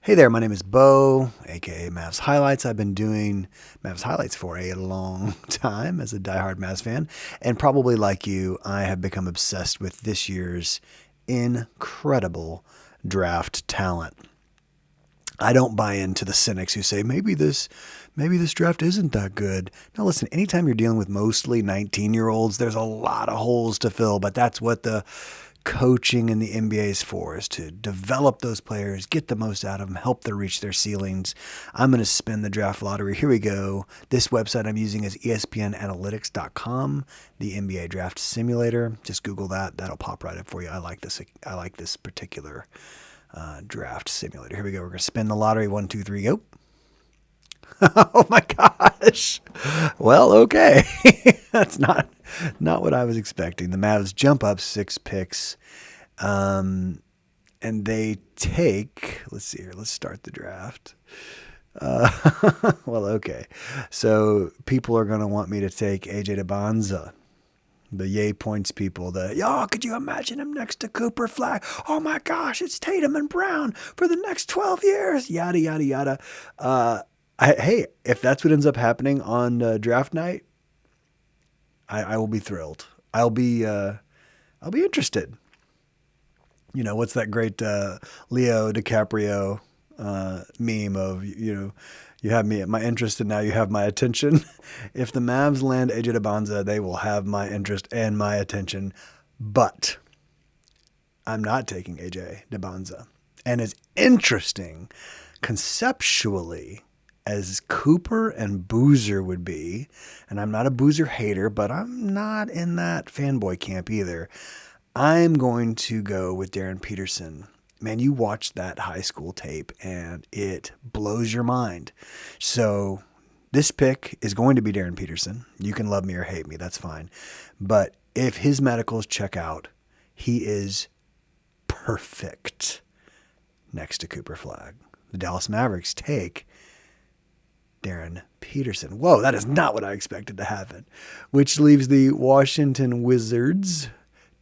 Hey there, my name is Bo, aka Mavs Highlights. I've been doing Mavs Highlights for a long time as a diehard Mavs fan, and probably like you, I have become obsessed with this year's incredible draft talent. I don't buy into the cynics who say maybe this draft isn't that good. Now listen, anytime you're dealing with mostly 19-year-olds, there's a lot of holes to fill, but that's what the coaching in the NBA is for, is to develop those players, get the most out of them, help them reach their ceilings. I'm going to spin the draft lottery. Here we go. This website I'm using is ESPNanalytics.com, the NBA draft simulator. Just Google that. That'll pop right up for you. I like this particular draft simulator. Here we go. We're going to spin the lottery. 1, 2, 3, go. Oh my gosh. Well, okay. That's not what I was expecting. The Mavs jump up 6 picks. And they take, let's see here. Let's start the draft. Well, okay. So people are going to want me to take AJ DeBonza. The yay points people, could you imagine him next to Cooper Flag? Oh my gosh, it's Tatum and Brown for the next 12 years. Yada, yada, yada. Hey, if that's what ends up happening on draft night, I will be thrilled. I'll be interested. You know, what's that great Leo DiCaprio meme of, you have me at my interest and now you have my attention. If the Mavs land AJ DeBonza, they will have my interest and my attention. But I'm not taking AJ DeBonza. And as interesting conceptually as Cooper and Boozer would be, and I'm not a Boozer hater, but I'm not in that fanboy camp either, I'm going to go with Darren Peterson. Man, you watch that high school tape and it blows your mind. So this pick is going to be Darren Peterson. You can love me or hate me, that's fine. But if his medicals check out, he is perfect next to Cooper Flag. The Dallas Mavericks take Darren Peterson. Whoa, that is not what I expected to happen. Which leaves the Washington Wizards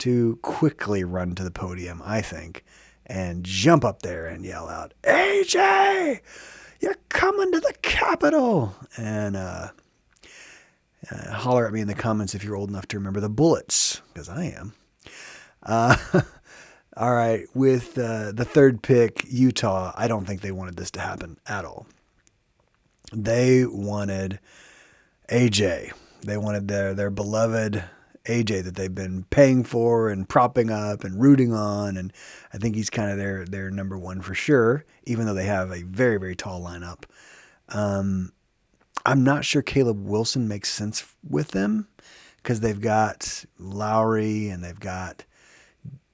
to quickly run to the podium, I think, and jump up there and yell out, AJ, you're coming to the Capitol. And holler at me in the comments if you're old enough to remember the Bullets, because I am. All right, with the third pick, Utah, I don't think they wanted this to happen at all. They wanted AJ. They wanted their beloved AJ that they've been paying for and propping up and rooting on. And I think he's kind of their number one for sure, even though they have a very, very tall lineup. I'm not sure Caleb Wilson makes sense with them because they've got Lowry and they've got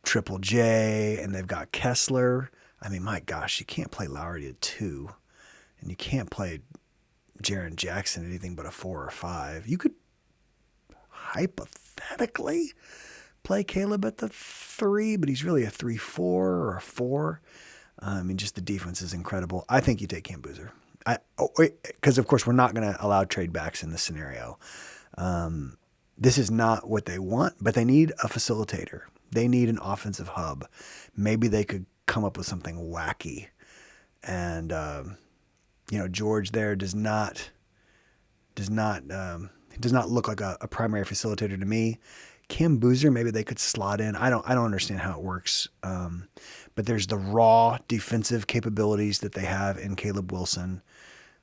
Triple J and they've got Kessler. I mean, my gosh, you can't play Lowry at 2 and you can't play Jaren Jackson at anything but a 4 or 5. You could hypothetically play Caleb at the 3, but he's really a 3-4 or a 4. I mean, just the defense is incredible. I think you take Cam Boozer. Because, of course, we're not going to allow trade backs in this scenario. This is not what they want, but they need a facilitator. They need an offensive hub. Maybe they could come up with something wacky. And, George there does not look like a primary facilitator to me. Cam Boozer, maybe they could slot in. I don't understand how it works. But there's the raw defensive capabilities that they have in Caleb Wilson.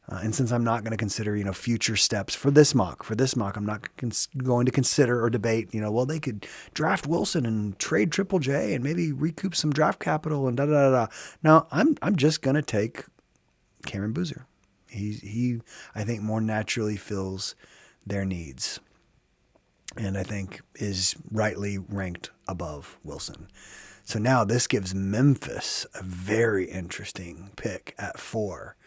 And since I'm not going to consider, future steps for this mock, I'm not going to consider or debate, they could draft Wilson and trade Triple J and maybe recoup some draft capital and da-da-da-da. No, I'm just going to take Cameron Boozer. He I think more naturally fills their needs and I think is rightly ranked above Wilson. So now this gives Memphis a very interesting pick at 4.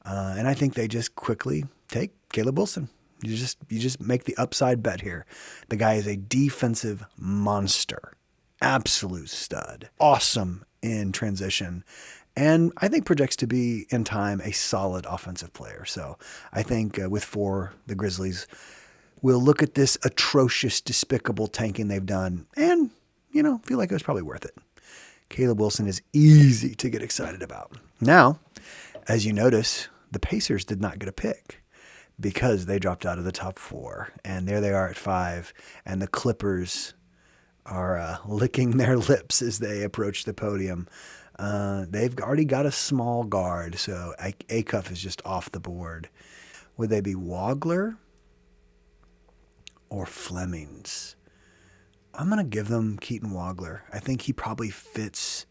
And I think they just quickly take Caleb Wilson. You just make the upside bet here. The guy is a defensive monster, absolute stud, awesome in transition, and I think projects to be in time a solid offensive player. So I think with 4, the Grizzlies will look at this atrocious, despicable tanking they've done and, feel like it was probably worth it. Caleb Wilson is easy to get excited about. Now, as you notice, the Pacers did not get a pick because they dropped out of the top 4. And there they are at 5. And the Clippers are licking their lips as they approach the podium. They've already got a small guard, so Acuff is just off the board. Would they be Wagler or Flemings? I'm going to give them Keaton Wagler. I think he probably fits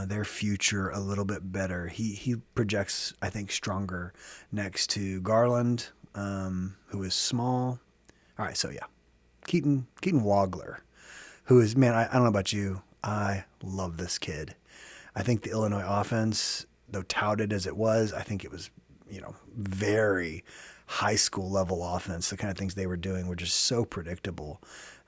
their future a little bit better. He projects, I think, stronger next to Garland, who is small. All right, so yeah, Keaton Wagler, who is, man, I don't know about you, I love this kid. I think the Illinois offense, though touted as it was, I think it was, very high school level offense. The kind of things they were doing were just so predictable.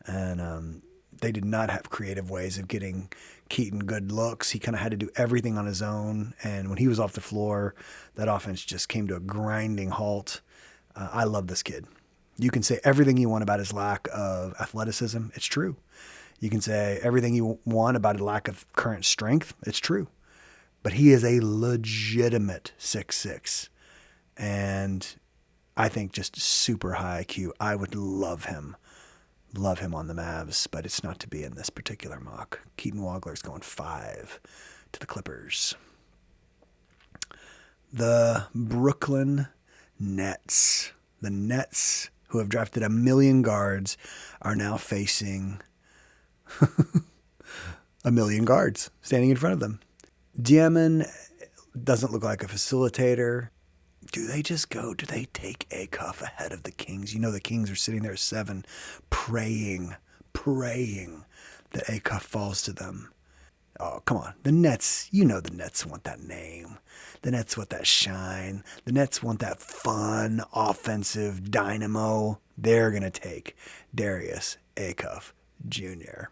And they did not have creative ways of getting Keaton good looks. He kind of had to do everything on his own. And when he was off the floor, that offense just came to a grinding halt. I love this kid. You can say everything you want about his lack of athleticism. It's true. You can say everything you want about a lack of current strength. It's true. But he is a legitimate 6'6". And I think just super high IQ. I would love him on the Mavs, but it's not to be in this particular mock. Keaton Wagler's going 5 to the Clippers. The Brooklyn Nets. The Nets, who have drafted 1 million guards, are now facing 1 million guards standing in front of them. Diamond doesn't look like a facilitator. Do they take Acuff ahead of the Kings? The Kings are sitting there at 7, praying that Acuff falls to them. Oh, come on. The Nets, the Nets want that name. The Nets want that shine. The Nets want that fun, offensive dynamo. They're going to take Darius Acuff Jr.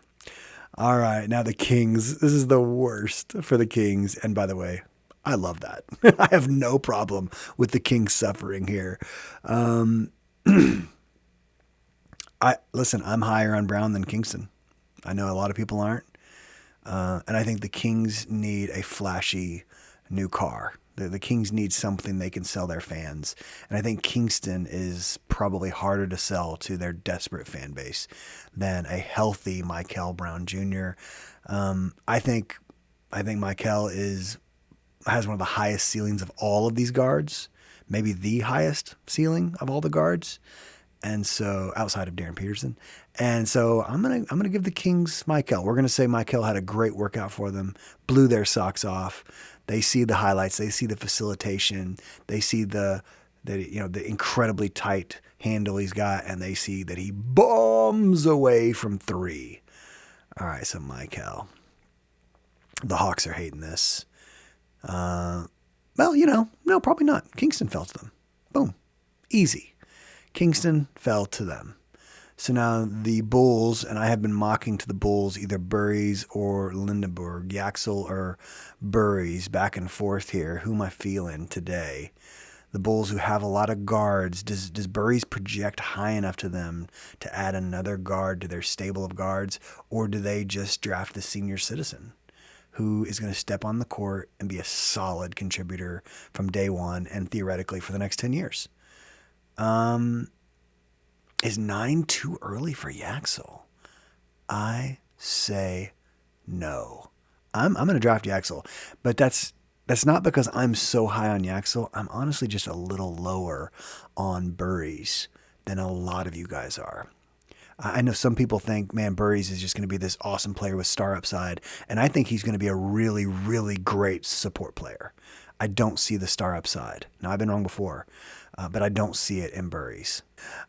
All right, now the Kings. This is the worst for the Kings. And by the way, I love that. I have no problem with the Kings suffering here. I'm higher on Brown than Kingston. I know a lot of people aren't. And I think the Kings need a flashy new car. The Kings need something they can sell their fans. And I think Kingston is probably harder to sell to their desperate fan base than a healthy Michael Brown Jr. I think Michael has one of the highest ceilings of all of these guards, maybe the highest ceiling of all the guards. And so outside of Darren Peterson. And so I'm going to give the Kings Michael. We're going to say Michael had a great workout for them, blew their socks off. They see the highlights, they see the facilitation, they see the incredibly tight handle he's got, and they see that he bombs away from 3. All right, so Michael. The Hawks are hating this. No, probably not. Kingston fell to them. Boom. Easy. Kingston fell to them. So now the Bulls, and I have been mocking to the Bulls either Burries or Lindenberg, Yaxel or Burries, back and forth here. Who am I feeling today? The Bulls, who have a lot of guards, does Burries project high enough to them to add another guard to their stable of guards, or do they just draft the senior citizen who is going to step on the court and be a solid contributor from day one and theoretically for the next 10 years? Is 9 too early for Yaxel? I say no. I'm going to draft Yaxel, but that's not because I'm so high on Yaxel. I'm honestly just a little lower on Burries than a lot of you guys are. I know some people think, man, Burries is just going to be this awesome player with star upside, and I think he's going to be a really, really great support player. I don't see the star upside. Now, I've been wrong before, but I don't see it in Burries.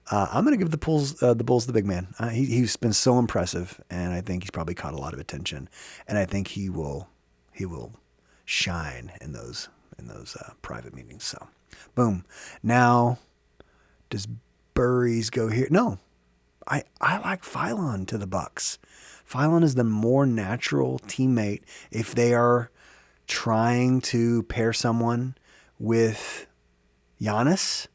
I'm going to give the Bulls the big man. He's been so impressive, and I think he's probably caught a lot of attention, and I think he will shine in those private meetings. So, boom. Now, does Burries go here? No. I like Philon to the Bucks. Philon is the more natural teammate if they are trying to pair someone with Giannis.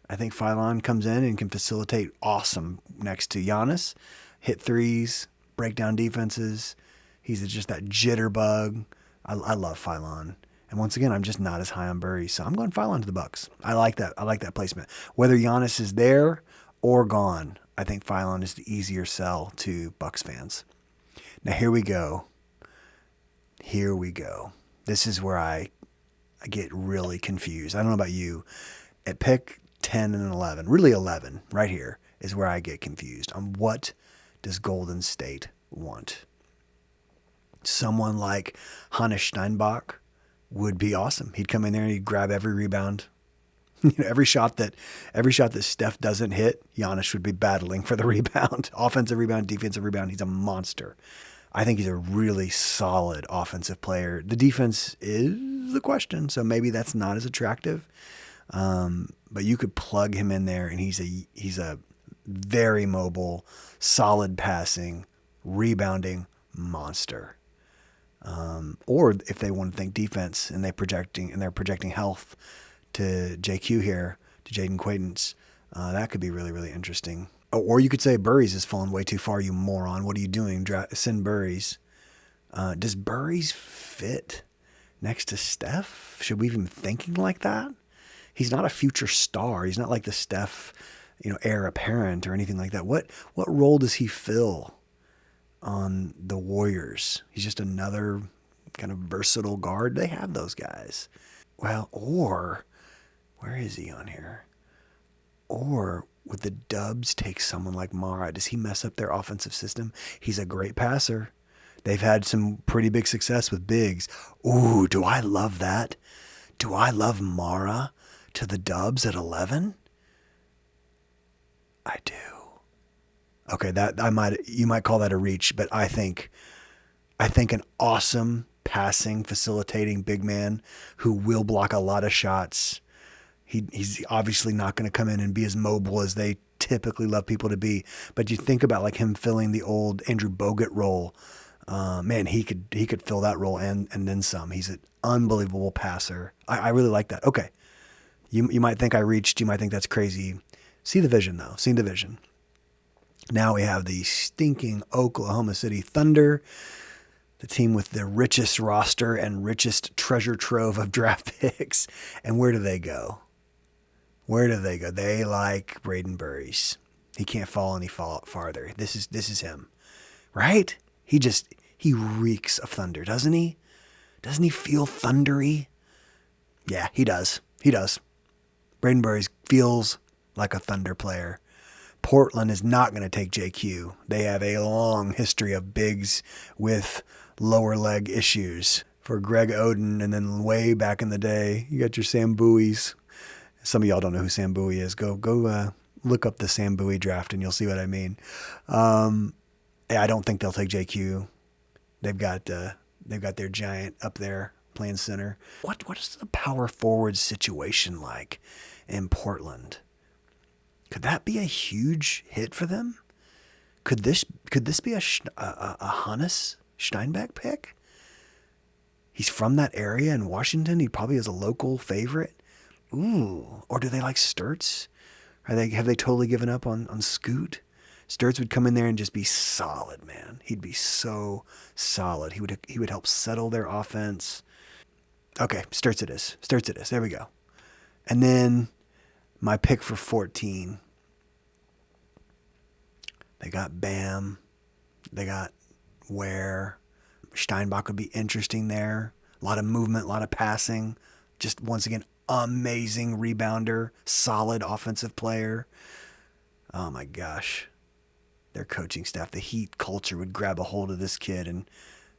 I think Philon comes in and can facilitate awesome next to Giannis, hit threes, break down defenses. He's just that jitterbug. I love Philon. And once again, I'm just not as high on Burries, so I'm going Phylon to the Bucks. I like that. I like that placement. Whether Giannis is there or gone, I think Phylon is the easier sell to Bucks fans. Now here we go. Here we go. This is where I get really confused. I don't know about you. At pick 10 and 11, really 11 right here is where I get confused on what does Golden State want. Someone like Hannes Steinbach would be awesome. He'd come in there and he'd grab every rebound. Every shot that Steph doesn't hit, Giannis would be battling for the rebound. Offensive rebound, defensive rebound. He's a monster. I think he's a really solid offensive player. The defense is the question, so maybe that's not as attractive. But you could plug him in there, and he's a very mobile, solid passing, rebounding monster. Or if they want to think defense and they're projecting health to JQ here, to Jaden Quaidance, that could be really, really interesting. Or you could say Burries has fallen way too far, you moron. What are you doing? Send Burries. Does Burries fit next to Steph? Should we even be thinking like that? He's not a future star. He's not like the Steph, heir apparent or anything like that. What role does he fill on the Warriors? He's just another kind of versatile guard. They have those guys. Well, or where is he on here? Or would the Dubs take someone like Mara? Does he mess up their offensive system? He's a great passer. They've had some pretty big success with bigs. Ooh, do I love that? Do I love Mara to the Dubs at 11? I do. Okay, you might call that a reach, but I think an awesome passing, facilitating big man who will block a lot of shots. He's obviously not going to come in and be as mobile as they typically love people to be. But you think about like him filling the old Andrew Bogut role. Man, he could fill that role and then some. He's an unbelievable passer. I really like that. Okay, you might think I reached. You might think that's crazy. See the vision though. See the vision. Now we have the stinking Oklahoma City Thunder, the team with the richest roster and richest treasure trove of draft picks. And where do they go? Where do they go? They like Braden Burries. He can't fall any farther. This is him, right? He reeks of thunder, doesn't he? Doesn't he feel thundery? Yeah, he does. He does. Braden Burries feels like a Thunder player. Portland is not going to take JQ. They have a long history of bigs with lower leg issues. For Greg Oden, and then way back in the day, you got your Sam Bowies. Some of y'all don't know who Sam Bowie is. Go look up the Sam Bowie draft and you'll see what I mean. I don't think they'll take JQ. They've got their giant up there playing center. What is the power forward situation like in Portland? Could that be a huge hit for them? Could this be a Hannes Steinbach pick? He's from that area in Washington. He probably is a local favorite. Ooh, or do they like Sturts? Have they totally given up on Scoot? Sturts would come in there and just be solid, man. He'd be so solid. He would help settle their offense. Okay, Sturts it is. There we go. And then my pick for 14. They got Bam. They got Ware. Steinbach would be interesting there. A lot of movement, a lot of passing. Just once again, amazing rebounder, solid offensive player. Oh my gosh. Their coaching staff, the Heat culture would grab a hold of this kid and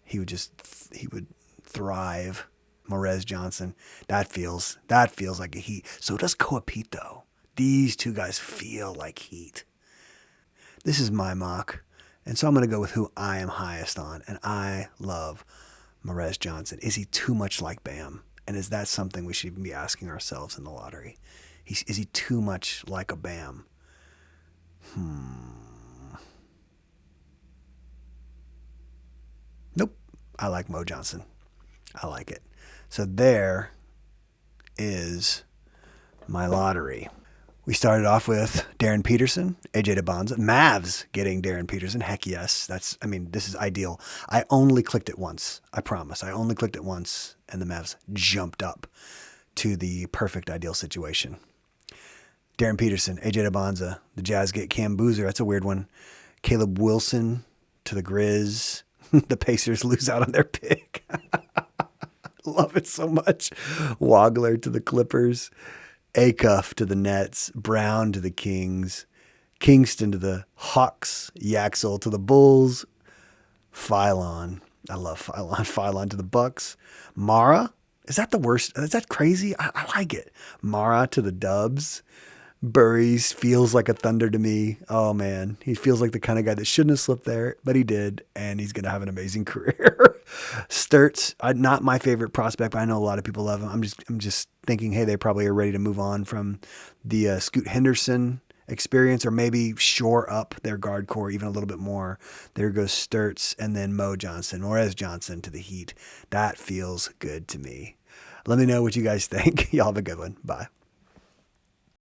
he would thrive. Morez Johnson. That feels like a Heat. So does Koa Pete though. These two guys feel like Heat. This is my mock. And so I'm going to go with who I am highest on. And I love Morez Johnson. Is he too much like Bam? And is that something we should even be asking ourselves in the lottery? Is he too much like a Bam? Nope. I like Mo Johnson. I like it. So there is my lottery. We started off with Darren Peterson, AJ DeBonza, Mavs getting Darren Peterson. Heck yes. This is ideal. I only clicked it once. I promise. I only clicked it once, and the Mavs jumped up to the perfect ideal situation. Darren Peterson, AJ DeBonza, the Jazz get Cam Boozer. That's a weird one. Caleb Wilson to the Grizz. The Pacers lose out on their pick. Love it so much. Wagler to the Clippers. Acuff to the Nets. Brown to the Kings. Kingston to the Hawks. Yaxel to the Bulls. Phylon. I love Phylon. Phylon to the Bucks. Mara. Is that the worst? Is that crazy? I like it. Mara to the Dubs. Burries feels like a Thunder to me. Oh, man. He feels like the kind of guy that shouldn't have slipped there, but he did, and he's going to have an amazing career. Sturts, not my favorite prospect, but I know a lot of people love him. I'm just thinking, hey, they probably are ready to move on from the Scoot Henderson experience, or maybe shore up their guard core even a little bit more. There goes Sturts, and then Mo Johnson, Morez Johnson to the Heat. That feels good to me. Let me know what you guys think. Y'all have a good one. Bye.